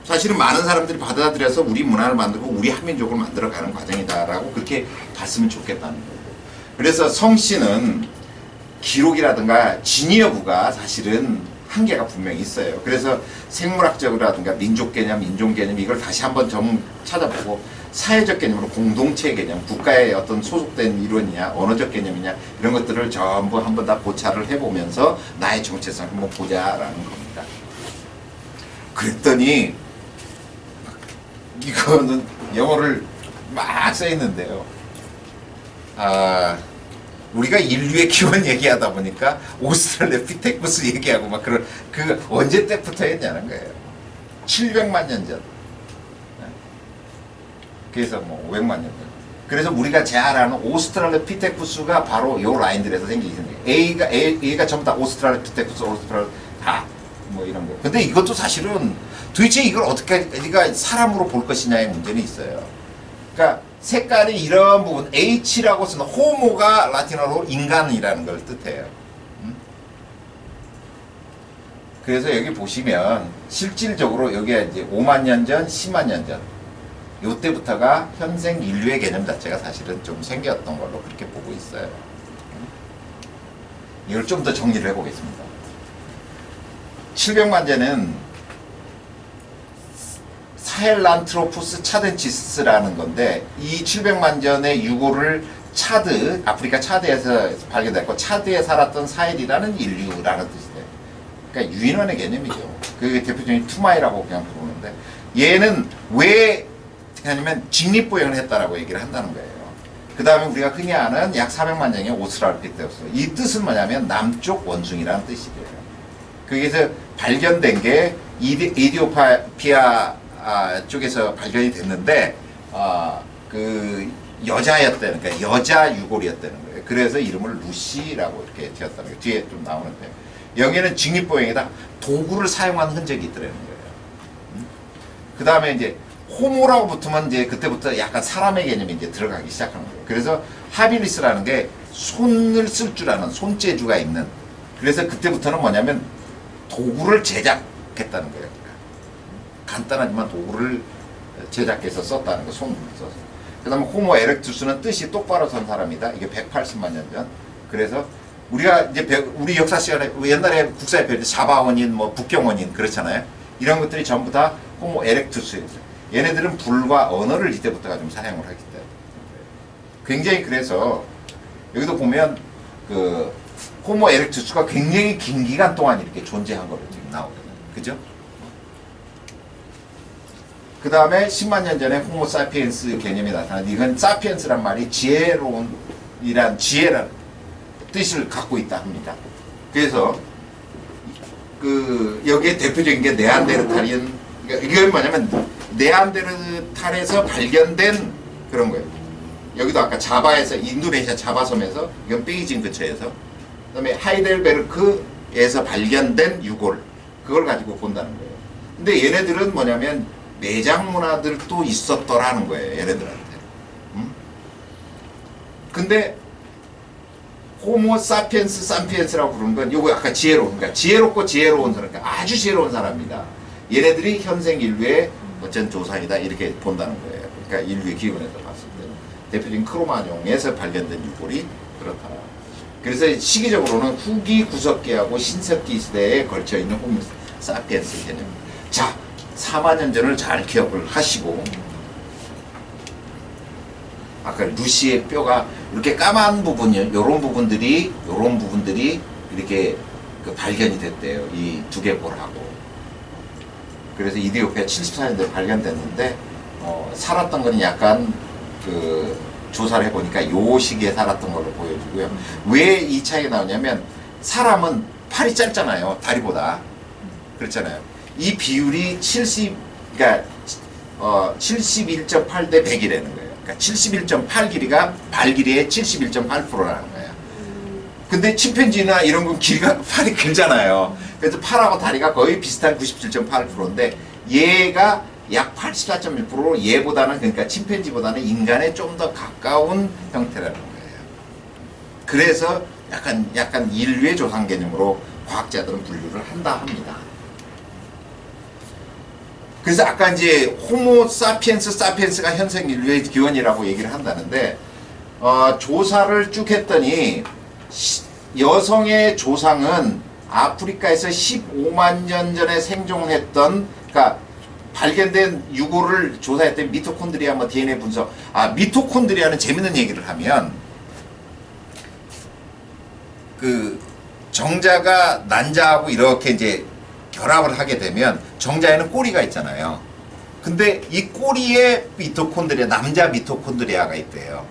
사실은 많은 사람들이 받아들여서 우리 문화를 만들고 우리 한민족을 만들어가는 과정이다라고 그렇게 봤으면 좋겠다는 거예요. 그래서 성씨는 기록이라든가 진위 여부가 사실은 한계가 분명히 있어요. 그래서 생물학적이라든가 민족 개념, 인종 개념 이걸 다시 한번 찾아보고 사회적 개념으로 공동체 개념, 국가의 어떤 소속된 이론이냐, 언어적 개념이냐 이런 것들을 전부 한번 다 고찰을 해보면서 나의 정체성을 한번 보자라는 겁니다. 그랬더니 이거는 영어를 막 써있는데요. 우리가 인류의 기원 얘기하다 보니까 오스트랄로피테쿠스 얘기하고 막 그런 그 언제 때부터 했냐는 거예요. 700만 년 전. 그래서 뭐 500만 년 전. 그래서 우리가 잘 아는 오스트랄로피테쿠스가 바로 요 라인들에서 생기게 된 거예요. A가 전부 다 오스트랄로피테쿠스, 다 뭐 이런 거. 근데 이것도 사실은 도대체 이걸 어떻게 우리가 사람으로 볼 것이냐의 문제는 있어요. 그러니까 색깔이 이런 부분 H라고 쓰는 호모가 라틴어로 인간이라는 걸 뜻해요. 그래서 여기 보시면 실질적으로 여기에 이제 5만 년 전, 10만 년 전 요때부터가 현생 인류의 개념 자체가 사실은 좀 생겼던 걸로 그렇게 보고 있어요. 이걸 좀 더 정리를 해보겠습니다. 700만 전에는 사헬란트로푸스 차덴치스라는 건데 이 700만 전의 유골을 차드, 아프리카 차드에서 발견됐고 차드에 살았던 사헬이라는 인류라는 뜻이 돼요. 그러니까 유인원의 개념이죠. 그 대표적인 투마이라고 그냥 부르는데 얘는 왜 하냐면 직립보행을 했다라고 얘기를 한다는 거예요. 그 다음에 우리가 흔히 아는 약 400만 년의 오스트랄로피테쿠스. 이 뜻은 뭐냐면 남쪽 원숭이라는 뜻이래요. 거기서 발견된 게 이디오피아 쪽에서 발견이 됐는데 그 여자였다는 그러니까 여자 유골이었다는 거예요. 그래서 이름을 루시라고 이렇게 지었다는 거예요. 뒤에 좀 나오는데 여기는 직립보행에다 도구를 사용한 흔적이 있더라는 거예요. 그 다음에 이제 호모라고 붙으면 이제 그때부터 약간 사람의 개념이 이제 들어가기 시작하는 거예요. 그래서 하빌리스라는 게 손을 쓸 줄 아는 손재주가 있는. 그래서 그때부터는 뭐냐면 도구를 제작했다는 거예요. 간단하지만 도구를 제작해서 썼다는 거, 손을 써서. 그 다음에 호모 에렉투스는 뜻이 똑바로 선 사람이다. 이게 180만 년 전. 그래서 우리가 이제 우리 역사 시간에 옛날에 국사에 배울 때 자바원인, 뭐 북경원인 그렇잖아요. 이런 것들이 전부 다 호모 에렉투스였어요. 얘네들은 불과 언어를 이때부터가 좀 사용을 하기 때문에. 굉장히 그래서 여기도 보면 그 호모 에렉투스가 굉장히 긴 기간 동안 이렇게 존재한 거로 지금 나오거든요. 그죠? 그 다음에 10만 년 전에 호모 사피엔스 개념이 나타나는데 이건 사피엔스란 말이 지혜로운이란 지혜라는 뜻을 갖고 있다 합니다. 그래서 그 여기에 대표적인 게 네안데르탈인 이건 뭐냐면 네안데르탈에서 발견된 그런 거예요. 여기도 아까 자바에서 인도네시아 자바섬에서 이건 베이징 근처에서 그다음에 하이델베르크에서 발견된 유골 그걸 가지고 본다는 거예요. 근데 얘네들은 뭐냐면 매장 문화들도 있었더라는 거예요. 얘네들한테. 근데 호모 사피엔스 사피엔스라고 부르는 건 요거 약간 지혜로운, 그러니까 지혜롭고 지혜로운 사람, 그러니까 아주 지혜로운 사람입니다. 얘네들이 현생 인류의 어쩐 조상이다 이렇게 본다는 거예요. 그러니까 인류의 기원에서 봤을 때 대표적인 크로마뇽에서 발견된 유골이 그렇다. 그래서 시기적으로는 후기 구석기하고 신석기 시대에 걸쳐 있는 호모 사피엔스 개념. 자, 4만 년 전을 잘 기억을 하시고, 아까 루시의 뼈가 이렇게 까만 부분, 요런 부분들이 이렇게 그 발견이 됐대요. 이 두개골하고. 그래서 이디오피아 74년도에 발견됐는데, 살았던 거는 약간 그 조사를 해보니까 요 시기에 살았던 걸로 보여지고요. 왜 이 차이가 나오냐면, 사람은 팔이 짧잖아요. 다리보다. 그렇잖아요. 이 비율이 71.8 대 100이라는 거예요. 그러니까 71.8 길이가 발 길이의 71.8%라는 거예요. 근데 침팬지나 이런 건 길이가 팔이 길잖아요. 그래서 팔하고 다리가 거의 비슷한 97.8%인데 얘가 약 84.1% 얘보다는, 그러니까 침팬지보다는 인간에 좀 더 가까운 형태라는 거예요. 그래서 약간 인류의 조상 개념으로 과학자들은 분류를 한다 합니다. 그래서 아까 이제 호모 사피엔스 사피엔스가 현생 인류의 기원이라고 얘기를 한다는데, 조사를 쭉 했더니 여성의 조상은 아프리카에서 15만 년 전에 생존했던, 그러니까 발견된 유골을 조사했더니 미토콘드리아 뭐 DNA 분석, 미토콘드리아는 재밌는 얘기를 하면, 그 정자가 난자하고 이렇게 이제 결합을 하게 되면 정자에는 꼬리가 있잖아요. 근데 이 꼬리에 미토콘드리아, 남자 미토콘드리아가 있대요.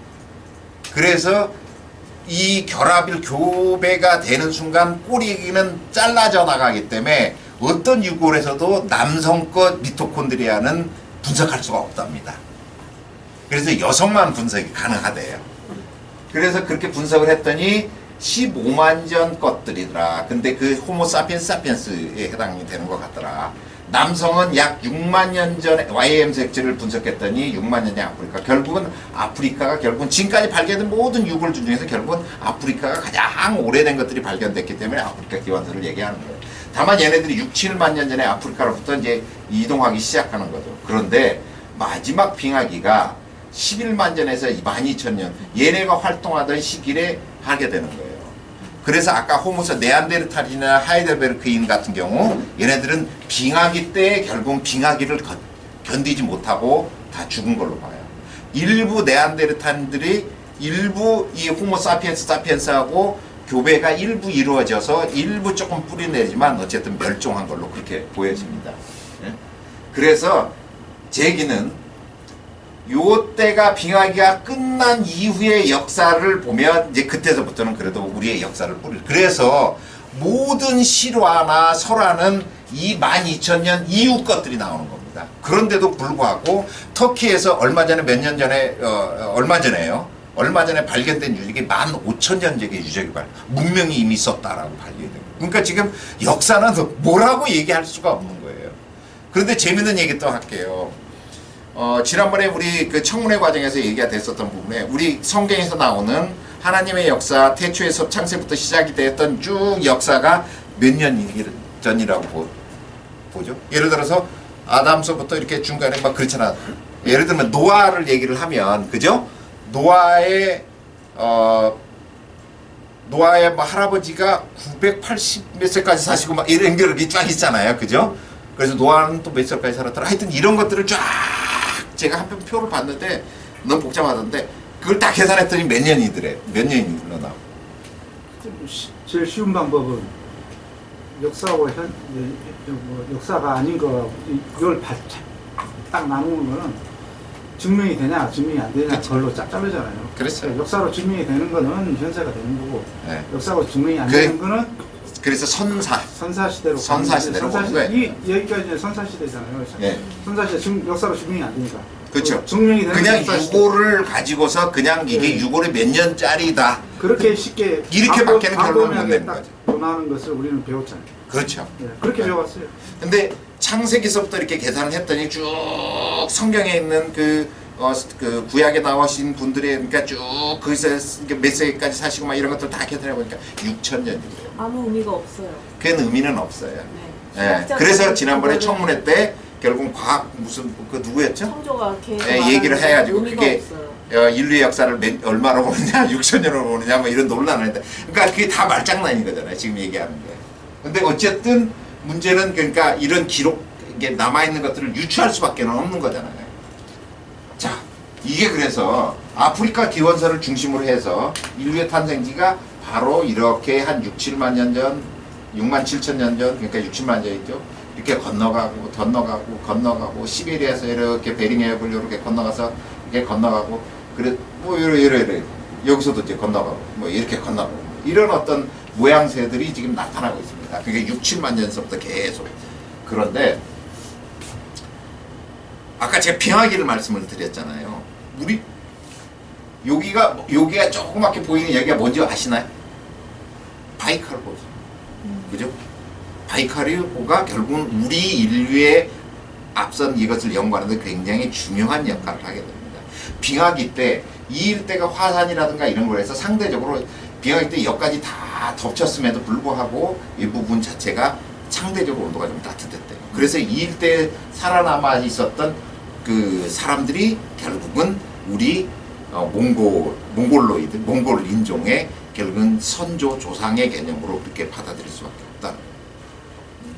그래서 이 결합이 교배가 되는 순간 꼬리는 잘라져 나가기 때문에 어떤 유골에서도 남성껏 미토콘드리아는 분석할 수가 없답니다. 그래서 여성만 분석이 가능하대요. 그래서 그렇게 분석을 했더니 15만 전 것들이더라. 근데 그 호모 사피엔스 사피엔스에 해당이 되는 것 같더라. 남성은 약 6만 년 전에 YM 색질을 분석했더니 6만 년의 아프리카가 결국은 지금까지 발견된 모든 유골 중에서 결국은 아프리카가 가장 오래된 것들이 발견됐기 때문에 아프리카 기원설을 얘기하는 거예요. 다만 얘네들이 6, 7만 년 전에 아프리카로부터 이제 이동하기 시작하는 거죠. 그런데 마지막 빙하기가 11만 전에서 12,000년 얘네가 활동하던 시기에 하게 되는 거예요. 그래서 아까 호모사 네안데르탈이나 하이델베르크인 같은 경우 얘네들은 빙하기 때 결국 빙하기를 견디지 못하고 다 죽은 걸로 봐요. 일부 네안데르탈들이 일부 이 호모 사피엔스 사피엔스하고 교배가 일부 이루어져서 일부 조금 뿌리내지만 어쨌든 멸종한 걸로 그렇게 보여집니다. 그래서 제 얘기는 요때가 빙하기가 끝난 이후의 역사를 보면 이제 그때서부터는 그래도 우리의 역사를 뿌릴. 그래서 모든 실화나 설화는 이 12,000년 이후 것들이 나오는 겁니다. 그런데도 불구하고 터키에서 얼마 전에 얼마 전에 발견된 유적이 15,000년 전의 유적이 문명이 이미 있었다라고 발견된 거예요. 그러니까 지금 역사는 뭐라고 얘기할 수가 없는 거예요. 그런데 재밌는 얘기 또 할게요. 지난번에 우리 그 청문회 과정에서 얘기가 됐었던 부분에 우리 성경에서 나오는 하나님의 역사, 태초에서 창세부터 시작이 되었던 쭉 역사가 몇 년 전이라고 보죠. 예를 들어서 아담서부터 이렇게 중간에 막 그렇잖아. 예를 들면 노아를 얘기를 하면, 그죠? 노아의 뭐 할아버지가 980 몇 세까지 사시고 막 이런 게 쫙 있잖아요. 그죠? 그래서 노아는 또 몇 살까지 살았더라. 하여튼 이런 것들을 쫙 제가 한 편 표를 봤는데 너무 복잡하던데 그걸 다 계산했더니 몇 년이 흘러나오고. 제일 쉬운 방법은 역사하고 역사가 아닌 거 이걸 딱 나누는 거는 증명이 되냐 증명이 안 되냐 그걸로 짝 자르잖아요. 그렇죠. 역사로 증명이 되는 거는 현세가 되는 거고, 네. 역사로 증명이 안 되는 거는 그래서 선사 시대로 보는 거예요. 이 여기가 이제 선사 시대잖아요. 네. 선사 시대 역사로 증명이 안 되니까. 그렇죠. 증명이 되는 그냥 유골을 가지고서 그냥 이게 유골이 몇 년짜리다. 그렇게 쉽게 이렇게밖에는 결론을 못 내는 거죠. 논하는 것을 우리는 배웠잖아요. 그렇죠. 네, 그렇게 배웠어요. 근데 창세기서부터 이렇게 계산을 했더니 쭉 성경에 있는 그 그 구약에 나오신 분들의 그러니까 쭉 거기서 몇 세기까지 사시고 막 이런 것들 다 계산해 보니까 6,000년이래요. 아무 의미가 없어요. 그건 의미는 없어요. 네. 예. 그래서 지난번에 청문회 때 결국 과학 무슨 그 누구였죠? 창조가 계속 예, 얘기를 해가지고 의미가 그게 없어요. 인류의 역사를 얼마로 보느냐, 6,000년으로 보느냐, 뭐 이런 논란을 했는데, 그러니까 그게 다 말장난인 거잖아요. 지금 얘기하는 게. 근데 어쨌든 문제는 그러니까 이런 기록, 이게 남아있는 것들을 유추할 수밖에 없는 거잖아요. 자, 이게 그래서 아프리카 기원서를 중심으로 해서 인류의 탄생지가 바로 이렇게 한 6, 7만 년 전, 6만 7천 년 전, 그러니까 6, 7만 년이죠. 이렇게 건너가고 시베리아에서 이렇게 베링해협을 이렇게 건너가서 이렇게 건너가고 그래 뭐 이래 여기서도 이제 건너가고 뭐 이렇게 건너가고 이런 어떤 모양새들이 지금 나타나고 있습니다. 그게 6, 7만 년서부터 계속. 그런데 아까 제가 빙하기를 말씀을 드렸잖아요. 우리 여기가 조그맣게 보이는 여기가 뭔지 아시나요? 바이칼호죠. 그죠? 바이칼호가 결국은 우리 인류의 앞선 이것을 연구하는데 굉장히 중요한 역할을 하게 됩니다. 빙하기 때 이 일대가 화산이라든가 이런 걸 해서 상대적으로 빙하기 때 여기까지 다 덮쳤음에도 불구하고 이 부분 자체가 상대적으로 온도가 좀 따뜻했대요. 그래서 이 일대에 살아남아 있었던 그 사람들이 결국은 우리 몽골로이드, 몽골 인종의 결국은 선조 조상의 개념으로 그렇게 받아들일 수밖에 없다.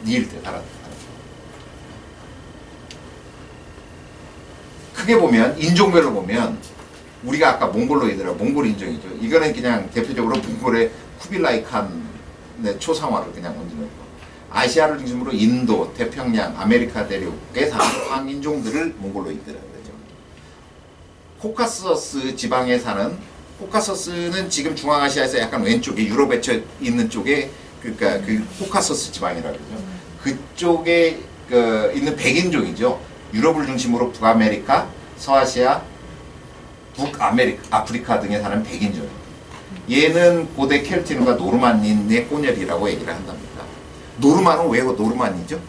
이 일대 살았다. 크게 보면 인종별로 보면 우리가 아까 몽골로이드라고 몽골 인종이죠. 이거는 그냥 대표적으로 몽골의 쿠빌라이 칸의 초상화를 그냥 얹는 거. 아시아를 중심으로 인도, 태평양, 아메리카 대륙에 사는 황인종들을 몽골로이드라고 그러죠. 코카서스 지방에 사는 코카서스는 지금 중앙아시아에서 약간 왼쪽에 유럽에 있는 쪽에 그러니까 그 코카서스 지방이라고 그러죠. 그쪽에 있는 백인종이죠. 유럽을 중심으로 북아메리카, 서아시아, 아프리카 등에 사는 백인종입니다. 얘는 고대 켈틴과 노르만인의 혼혈이라고 얘기를 한답니다. 노르만은 왜 노르만이죠?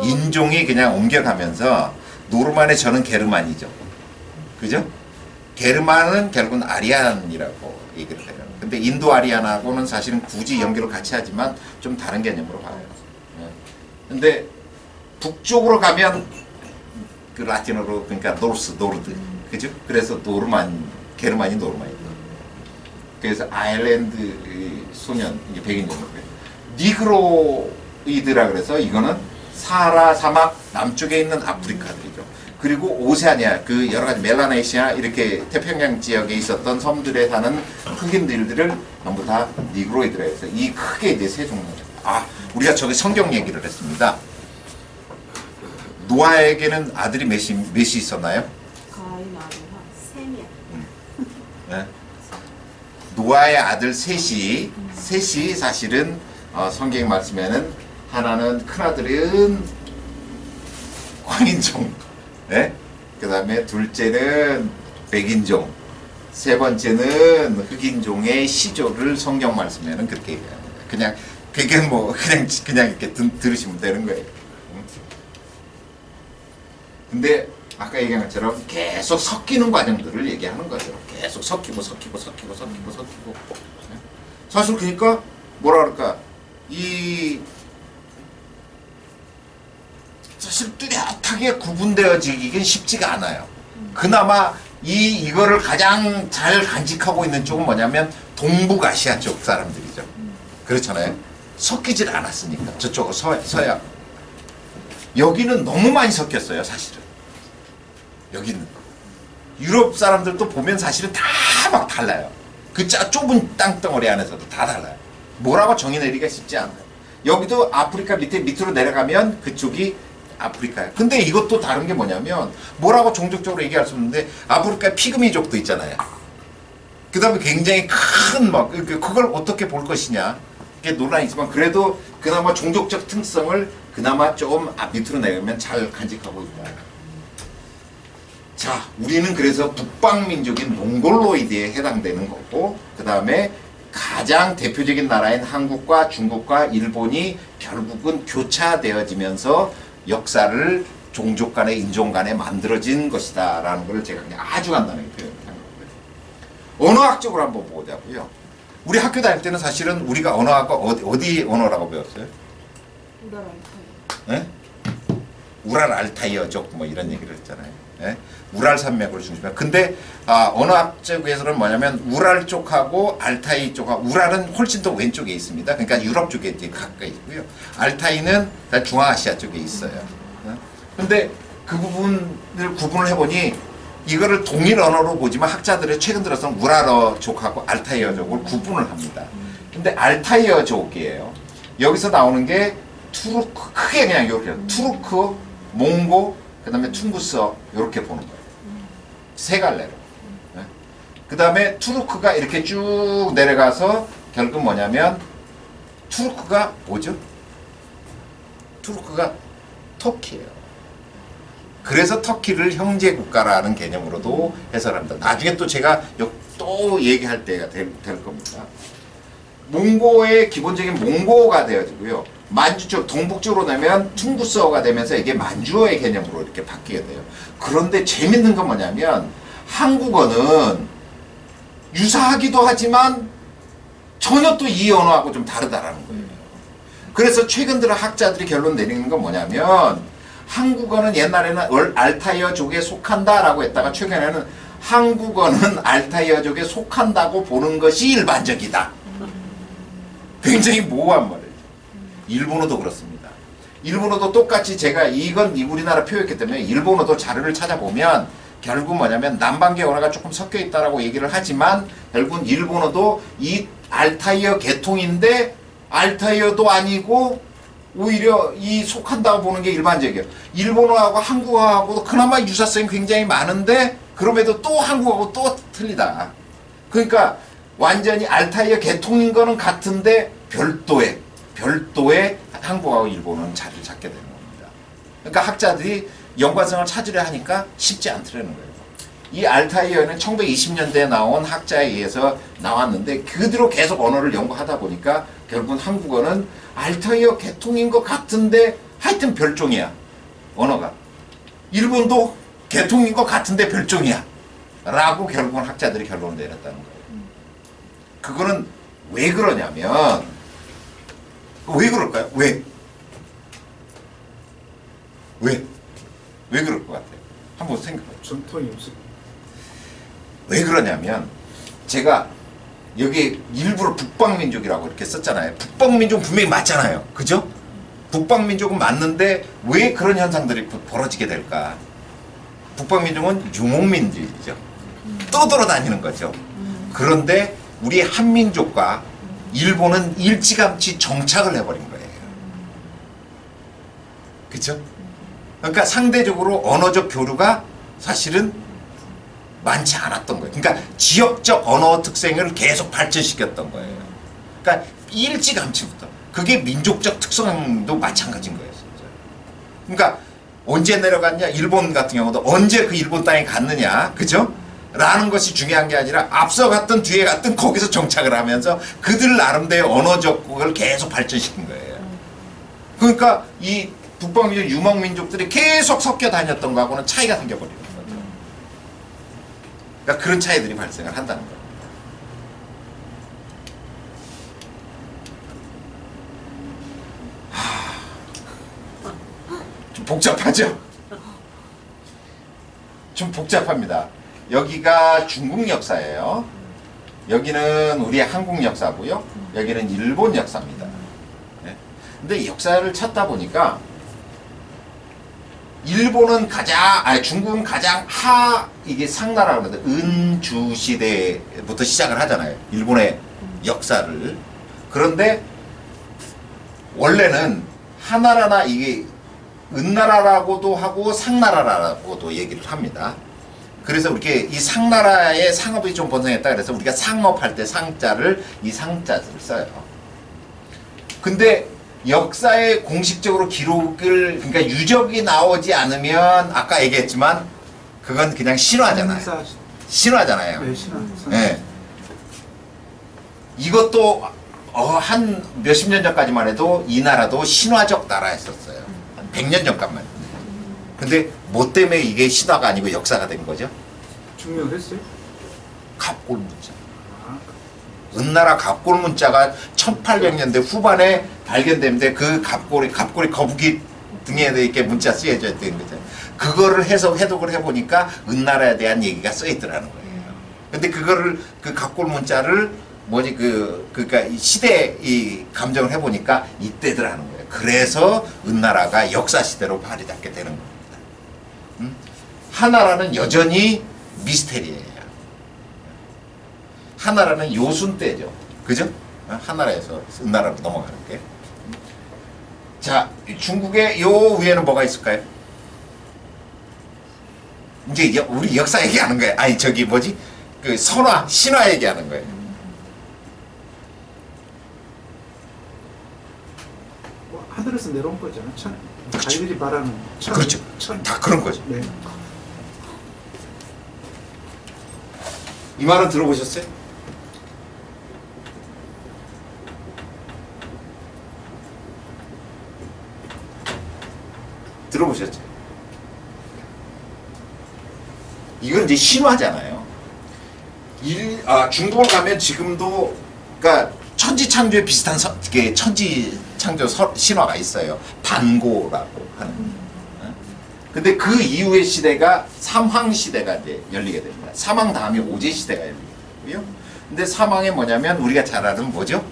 인종이 그냥 옮겨가면서 노르만의 저는 게르만이죠. 그죠? 게르만은 결국은 아리안이라고 얘기를 해요. 근데 인도 아리안하고는 사실은 굳이 연결을 같이 하지만 좀 다른 개념으로 봐요. 근데 북쪽으로 가면 그 라틴어로 그러니까 노르드 그죠? 그래서 게르만이 노르만이죠. 그래서 아일랜드 소년 이게 백인종이고요. 니그로이드라 그래서 이거는 사하라 사막 남쪽에 있는 아프리카들이죠. 그리고 오세아니아 그 여러 가지 멜라네시아 이렇게 태평양 지역에 있었던 섬들에 사는 흑인들을 전부 다 니그로이드라 해서 이 크게 이제 세 종류죠. 우리가 저기 성경 얘기를 했습니다. 노아에게는 아들이 몇이 있었나요? 가인 아들 한 3명. 네. 노아의 아들 셋이 사실은 성경 말씀에는 하나는 큰아들은 황인종, 네? 그 다음에 둘째는 백인종, 세 번째는 흑인종의 시조를 성경 말씀에는 그렇게 얘기합니다. 그냥 그게 뭐 그냥 이렇게 들으시면 되는 거예요. 근데 아까 얘기한 것처럼 계속 섞이는 과정들을 얘기하는 거죠. 계속 섞이고. 사실 그러니까 뭐라 그럴까 사실 뚜렷하게 구분되어지기는 쉽지가 않아요. 그나마 이거를 가장 잘 간직하고 있는 쪽은 뭐냐면 동북아시아 쪽 사람들이죠. 그렇잖아요. 섞이질 않았으니까 저쪽은 서양. 여기는 너무 많이 섞였어요. 사실은. 여기는 유럽 사람들도 보면 사실은 다 막 달라요. 그 좁은 땅덩어리 안에서도 다 달라요. 뭐라고 정의 내리기가 쉽지 않아요. 여기도 아프리카 밑으로 내려가면 그쪽이 아프리카예요. 근데 이것도 다른 게 뭐냐면 뭐라고 종족적으로 얘기할 수 없는데 아프리카 피그미족도 있잖아요. 그 다음에 굉장히 큰 그걸 어떻게 볼 것이냐 이게 논란이 있지만 그래도 그나마 종족적 특성을 그나마 좀 밑으로 내려가면 잘 간직하고 있다. 자, 우리는 그래서 북방민족인 몽골로이드에 해당되는 거고 그 다음에 가장 대표적인 나라인 한국과 중국과 일본이 결국은 교차되어지면서 역사를 종족 간에 인종 간에 만들어진 것이다라는 걸 제가 그냥 아주 간단하게 표현한 거예요. 언어학적으로 한번 보자고요. 우리 학교 다닐 때는 사실은 우리가 언어학과 어디 언어라고 배웠어요? 우랄 알타이. 예? 우랄 알타이어족 뭐 이런 얘기를 했잖아요. 예? 우랄 산맥으로 중심이야. 근데 언어학적에서는 뭐냐면 우랄 쪽하고 알타이 쪽하고 우랄은 훨씬 더 왼쪽에 있습니다. 그러니까 유럽 쪽에 이제 가까이 있고요. 알타이는 다 중앙아시아 쪽에 있어요. 예? 근데 그 부분을 구분을 해보니 이거를 동일 언어로 보지만 학자들은 최근 들어서는 우랄어족하고 알타이어족을 구분을 합니다. 근데 알타이어족이에요. 여기서 나오는 게 투르크, 크게 그냥 이렇게 투르크, 몽고, 그 다음에 퉁구스어 이렇게 보는 거예요. 세 갈래로. 네? 그 다음에 투르크가 이렇게 쭉 내려가서 결국 뭐냐면 투르크가 뭐죠? 투르크가 터키예요. 그래서 터키를 형제 국가라는 개념으로도 해설합니다. 나중에 또 제가 또 얘기할 때가 될 겁니다. 몽고의 기본적인 몽고가 되어지고요. 만주 쪽 동북쪽으로 내면 퉁구스어가 되면서 이게 만주어의 개념으로 이렇게 바뀌게 돼요. 그런데 재밌는 건 뭐냐면 한국어는 유사하기도 하지만 전혀 또 이 언어하고 좀 다르다라는 거예요. 그래서 최근 들어 학자들이 결론 내리는 건 뭐냐면 한국어는 옛날에는 알타이어족에 속한다라고 했다가 최근에는 한국어는 알타이어족에 속한다고 보는 것이 일반적이다. 굉장히 모호한 말이에요. 일본어도 그렇습니다. 일본어도 똑같이 제가 이건 우리나라 표였기 때문에 일본어도 자료를 찾아보면 결국 뭐냐면 남반계 언어가 조금 섞여 있다라고 얘기를 하지만 결국은 일본어도 이 알타이어 계통인데 알타이어도 아니고 오히려 이 속한다고 보는 게 일반적이에요. 일본어하고 한국어하고도 그나마 유사성이 굉장히 많은데 그럼에도 또 한국어하고 또 틀리다. 그러니까 완전히 알타이어 계통인 거는 같은데 별도의 한국하고 일본은 자리를 잡게 되는 겁니다. 그러니까 학자들이 연관성을 찾으려 하니까 쉽지 않더라는 거예요. 이 알타이어는 1920년대에 나온 학자에 의해서 나왔는데 그대로 계속 언어를 연구하다 보니까 결국은 한국어는 알타이어 계통인 것 같은데 하여튼 별종이야. 언어가. 일본도 계통인 것 같은데 별종이야. 라고 결국은 학자들이 결론을 내렸다는 거예요. 그거는 왜 그러냐면 왜 그럴까요? 왜 그럴 것 같아요? 한번 생각해봐요. 전통이 없어요. 왜 그러냐면 제가 여기 일부러 북방민족이라고 이렇게 썼잖아요. 북방민족 분명히 맞잖아요. 그죠? 북방민족은 맞는데 왜 그런 현상들이 벌어지게 될까? 북방민족은 유목민들이죠. 떠돌아다니는 거죠. 그런데 우리 한민족과 일본은 일찌감치 정착을 해버린 거예요. 그쵸? 그러니까 상대적으로 언어적 교류가 사실은 많지 않았던 거예요. 그러니까 지역적 언어 특성을 계속 발전시켰던 거예요. 그러니까 일찌감치부터. 그게 민족적 특성도 마찬가지인 거예요. 진짜. 그러니까 언제 내려갔냐? 일본 같은 경우도 언제 그 일본 땅에 갔느냐? 그죠? 라는 것이 중요한 게 아니라 앞서 갔든 뒤에 갔든 거기서 정착을 하면서 그들 나름대로 언어적 걸 계속 발전시킨 거예요. 그러니까 이 북방민족 유목민족들이 계속 섞여 다녔던 거하고는 차이가 생겨버리는 거죠. 그러니까 그런 차이들이 발생을 한다는 겁니다. 좀 복잡하죠? 좀 복잡합니다. 여기가 중국 역사예요. 여기는 우리 한국 역사고요. 여기는 일본 역사입니다. 네. 근데 역사를 찾다 보니까 일본은 중국은 가장 이게 상나라고 그러는데 은주 시대부터 시작을 하잖아요. 일본의 역사를. 그런데 원래는 하나라나 이게 은나라라고도 하고 상나라라고도 얘기를 합니다. 그래서 이렇게 이 상나라의 상업이 좀 번성했다 그래서 우리가 상업할 때 상자를 이 상자를 써요. 근데 역사에 공식적으로 기록을 그러니까 유적이 나오지 않으면 아까 얘기했지만 그건 그냥 신화잖아요. 신화잖아요. 네, 신화. 네. 이것도 한 몇십 년 전까지만 해도 이 나라도 신화적 나라였었어요. 한 100년 전까지만. 근데 뭐 때문에 이게 신화가 아니고 역사가 된 거죠? 증명했어요? 갑골문자. 아, 은나라 갑골문자가 1800년대 후반에 발견되는데 그 갑골이 거북이 등에 이렇게 문자 쓰여져 있던 거죠. 그거를 해석을 해보니까 은나라에 대한 얘기가 써있더라는 거예요. 근데 그거를 그 갑골문자를 그러니까 이 시대 이 감정을 해보니까 이때더라는 거예요. 그래서 은나라가 역사 시대로 발이 닿게 되는 겁니다. 하나라는 여전히 미스테리예요. 하나라는 요순 때죠. 그죠? 하나라에서 은나라로 넘어가는 게. 자, 중국의 요 위에는 뭐가 있을까요? 이제 우리 역사 얘기하는 거예요. 아니 저기 뭐지? 그 신화 얘기하는 거예요. 뭐 하늘에서 내려온 거잖아. 자기들이 말하는 그렇죠. 다 그런 거죠. 네. 이 말은 들어보셨어요? 들어보셨죠? 이건 이제 신화잖아요. 중국을 가면 지금도 그러니까 천지창조에 비슷한 천지창조 신화가 있어요. 반고라고 하는. 근데 그 이후의 시대가 삼황 시대가 이제 열리게 됩니다. 삼황 다음에 오제 시대가 열리게 되고요. 근데 삼황에 뭐냐면 우리가 잘 아는 뭐죠?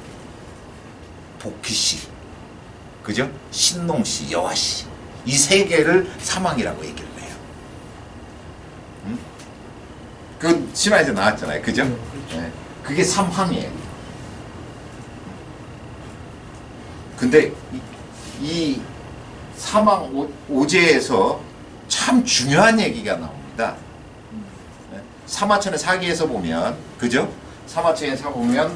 복희씨, 그죠? 신농씨, 여화씨 이 세 개를 삼황이라고 얘기를 해요. 그 신화에서 나왔잖아요, 그죠? 네. 그게 삼황이에요. 근데 이 삼황 오제에서 참 중요한 얘기가 나옵니다. 사마천의 사기에서 보면, 그죠? 사마천의 사기 보면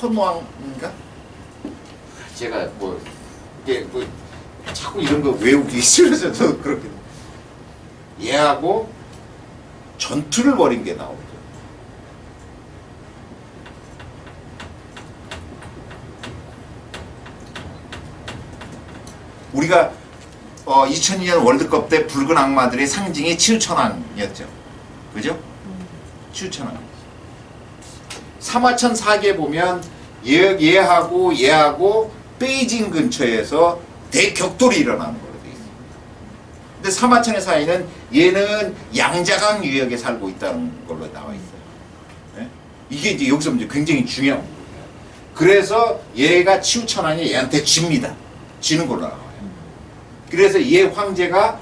헌왕인가? 제가 이게 자꾸 이런 거 외우기 싫어서 그렇게 얘하고 전투를 벌인 게 나오죠. 우리가 2002년 월드컵 때 붉은 악마들의 상징이 치우천왕이었죠. 그죠? 치우천왕. 사마천 사기에 보면 얘하고 베이징 근처에서 대격돌이 일어나는 걸로 되어 있어요. 근데 사마천의 사이는 얘는 양자강 유역에 살고 있다는 걸로 나와 있어요. 네? 이게 이제 여기서 이제 굉장히 중요한 거예요. 그래서 얘가 치우천왕이 얘한테 집니다. 지는 걸로 나와요. 그래서 얘 황제가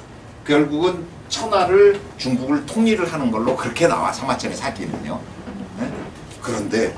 결국은 천하를 중국을 통일을 하는 걸로 그렇게 나와 사마천의 사기는요. 네? 그런데